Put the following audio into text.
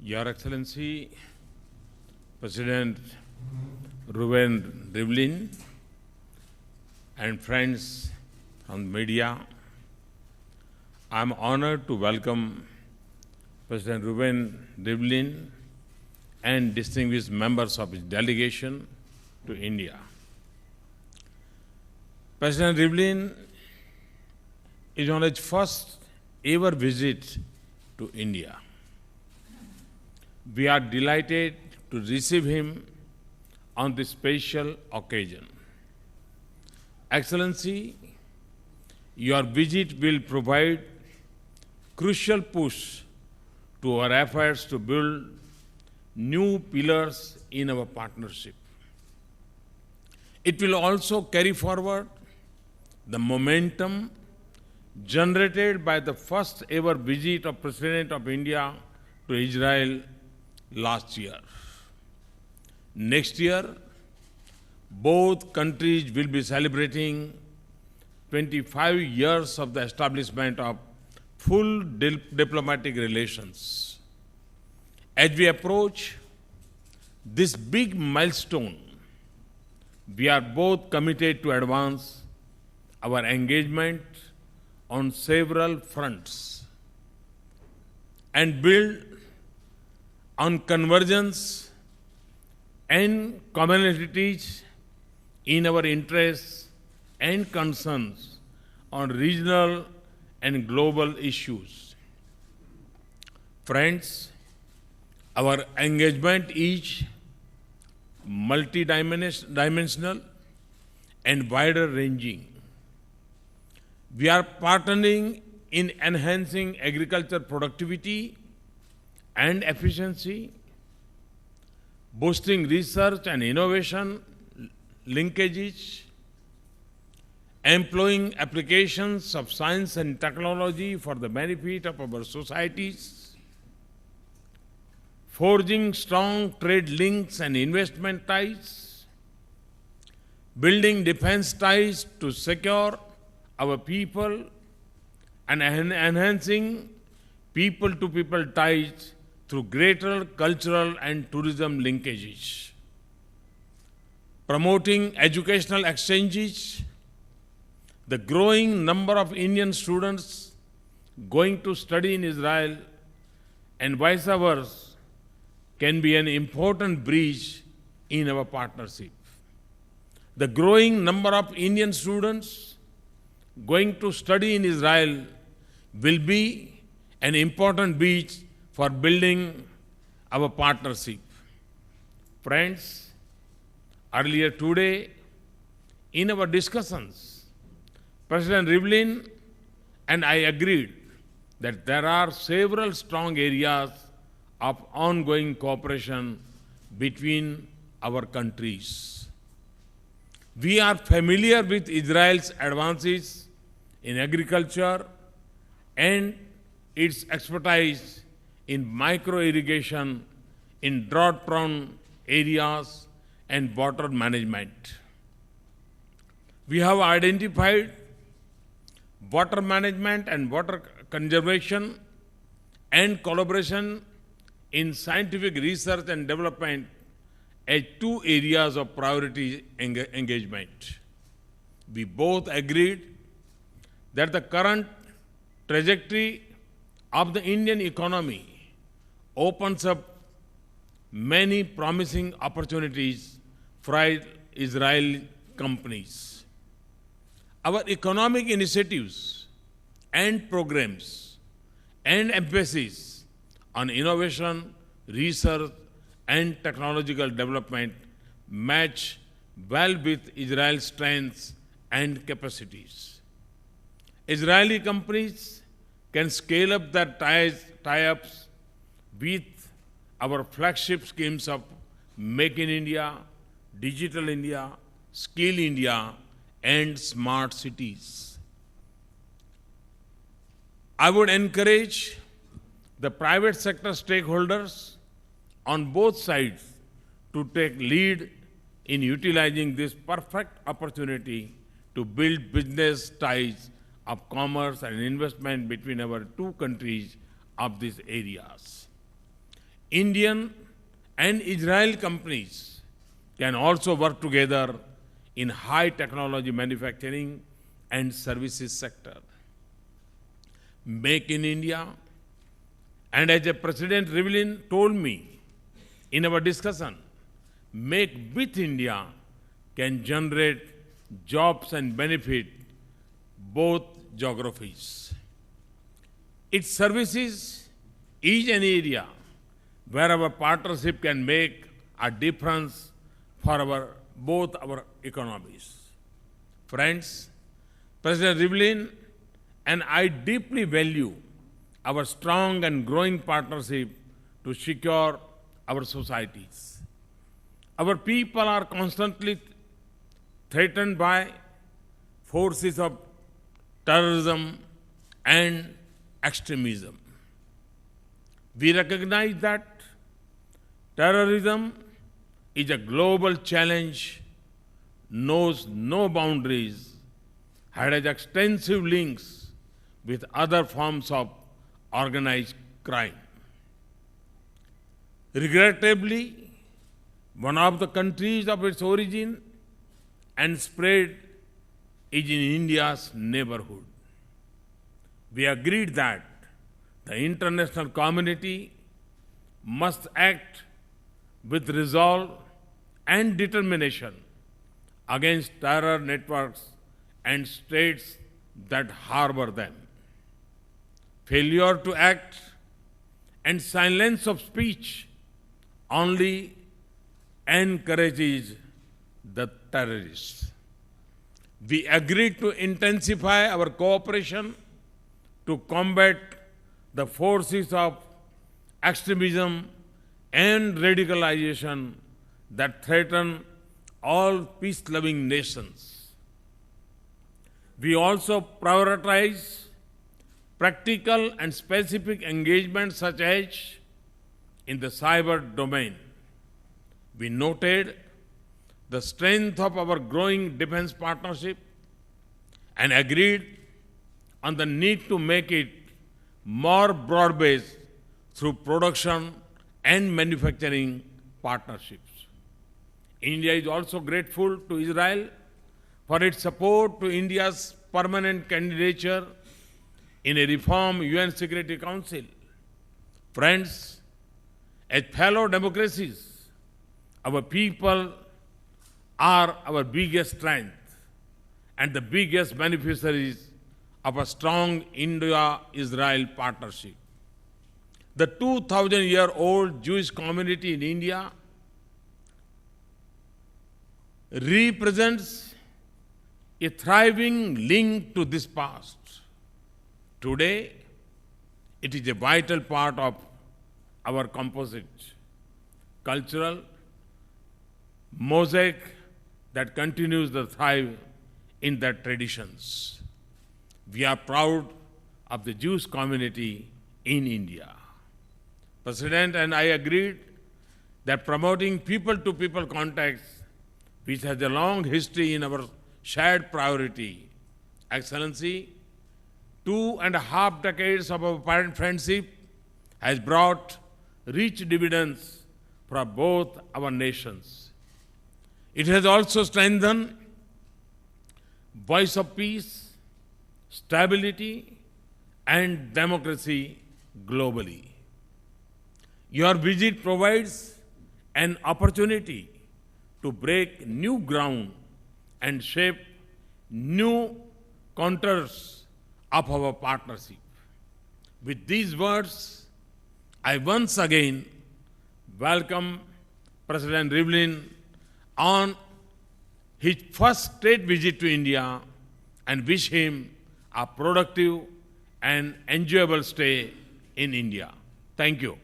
Your Excellency, President Ruben Rivlin, and friends from the media, I am honored to welcome President Ruben Rivlin and distinguished members of his delegation to India. President Rivlin is on his first ever visit to India. We are delighted to receive him on this special occasion. Excellency, your visit will provide crucial push to our efforts to build new pillars in our partnership. It will also carry forward the momentum generated by the first ever visit of President of India to Israel last year. Next year, both countries will be celebrating 25 years of the establishment of full diplomatic relations. As we approach this big milestone, we are both committed to advance our engagement on several fronts and build on convergence and commonalities in our interests and concerns on regional and global issues. Friends, our engagement is multidimensional and wider ranging. We are partnering in enhancing agriculture productivity and efficiency, boosting research and innovation linkages, employing applications of science and technology for the benefit of our societies, forging strong trade links and investment ties, building defense ties to secure our people, and enhancing people-to-people ties through greater cultural and tourism linkages, promoting educational exchanges. The growing number of Indian students going to study in Israel and vice versa can be an important bridge in our partnership. The growing number of Indian students going to study in Israel will be an important bridge for building our partnership. Friends, earlier today, in our discussions, President Rivlin and I agreed that there are several strong areas of ongoing cooperation between our countries. We are familiar with Israel's advances in agriculture and its expertise in micro-irrigation in drought-prone areas and water management. We have identified water management and water conservation and collaboration in scientific research and development as two areas of priority engagement. We both agreed that the current trajectory of the Indian economy opens up many promising opportunities for Israeli companies. Our economic initiatives and programs and emphasis on innovation, research, and technological development match well with Israel's strengths and capacities. Israeli companies can scale up their tie-ups with our flagship schemes of Make in India, Digital India, Skill India, and Smart Cities. I would encourage the private sector stakeholders on both sides to take lead in utilizing this perfect opportunity to build business ties of commerce and investment between our two countries of these areas. Indian and Israeli companies can also work together in high technology manufacturing and services sector. Make in India, and as a President Rivlin told me in our discussion, Make with India can generate jobs and benefit both geographies. Its services is an area where our partnership can make a difference for both our economies. Friends, President Rivlin and I deeply value our strong and growing partnership to secure our societies. Our people are constantly threatened by forces of terrorism and extremism. We recognize that terrorism is a global challenge, knows no boundaries, has extensive links with other forms of organized crime. Regrettably, one of the countries of its origin and spread is in India's neighborhood. We agreed that the international community must act with resolve and determination against terror networks and states that harbor them. Failure to act and silence of speech only encourages the terrorists. We agreed to intensify our cooperation to combat the forces of extremism and radicalization that threaten all peace-loving nations. We also prioritize practical and specific engagements such as in the cyber domain. We noted the strength of our growing defense partnership and agreed on the need to make it more broad-based through production and manufacturing partnerships. India is also grateful to Israel for its support to India's permanent candidature in a reformed UN Security Council. Friends, as fellow democracies, our people are our biggest strength and the biggest beneficiaries of a strong India-Israel partnership. The 2,000-year-old Jewish community in India represents a thriving link to this past. Today, it is a vital part of our composite cultural mosaic that continues to thrive in their traditions. We are proud of the Jewish community in India. President and I agreed that promoting people-to-people contacts, which has a long history in our shared priority, Excellency, 2.5 decades of our friendship has brought rich dividends for both our nations. It has also strengthened voice of peace, stability, and democracy globally. Your visit provides an opportunity to break new ground and shape new contours of our partnership. With these words, I once again welcome President Rivlin on his first state visit to India and wish him a productive and enjoyable stay in India. Thank you.